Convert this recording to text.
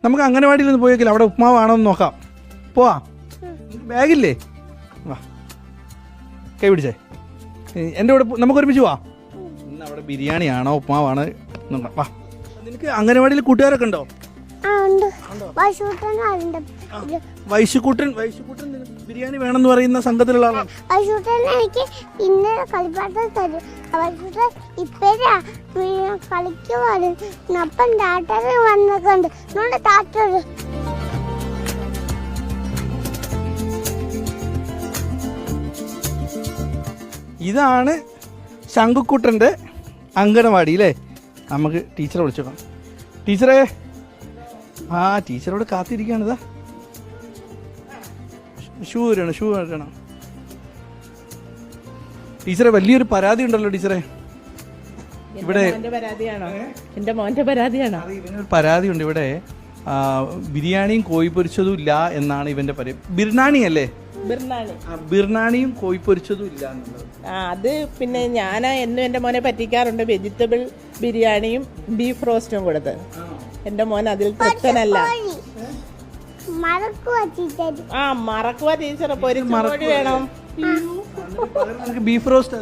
നമുക്ക് അംഗനവാടിയിൽ നിന്ന് പോയേക്കില്ല, അവിടെ ഉപ്മാവാണോ എന്ന് നോക്കാം. പോവാ? ബാഗില്ലേ? വാ, കൈ പിടിച്ചേ. എൻ്റെ കൂടെ നമുക്ക് ഒരുമിച്ച് പോവാ. ഇന്ന് അവിടെ ബിരിയാണിയാണോ ഉപ്മാവാണോ നോക്കാം. വാ. നിനക്ക് അംഗനവാടിയിൽ കൂട്ടുകാരൊക്കെ ഉണ്ടോ? വൈശുക്കൂട്ടൻ ബിരിയാണി വേണമെന്ന് പറയുന്ന സംഘത്തിലുള്ള ആളാണ്. എനിക്ക് ഇന്ന് കളിപ്പാട്ടം തരും. ഇപ്പഴാ കളിക്കുവാണ്. അപ്പം ടാറ്റർ വന്നിട്ടുണ്ട്. ടാറ്റർ ഇതാണ് ശംഖുക്കുട്ടൻ്റെ അംഗനവാടി അല്ലേ? നമുക്ക് ടീച്ചറെ വിളിച്ചോക്കാം. ടീച്ചറേ, ടീച്ചറോട് കാത്തിരിക്കുകയാണിതാ. ഷൂ വരണം. ടീച്ചറെ, വലിയൊരു പരാതി ഉണ്ടല്ലോ ടീച്ചറെ ഇവിടെ. എൻ്റെ മോൻ്റെ പരാതിയാണോ? ഇവനൊരു പരാതിയുണ്ട് ഇവിടെ. ബിരിയാണിയും കോഴി പൊരിച്ചതും ഇല്ല എന്നാണ് ഇവന്റെ പരാതി. ബിർണാണി അല്ലേ? ബിർണാണിയും കോഴി പൊരിച്ചതും ഇല്ല എന്നുള്ളത്. അത് പിന്നെ ഞാൻ എന്നും എൻ്റെ മോനെ പറ്റിക്കാറുണ്ട്. വെജിറ്റബിൾ ബിരിയാണിയും ബീഫ് റോസ്റ്റും കൊടുത്ത്. എൻ്റെ മോൻ അതിൽ തൃപ്തനല്ല. മറക്കുക ടീച്ചർ, പൊരിച്ച കോഴി വേണം. Beef roast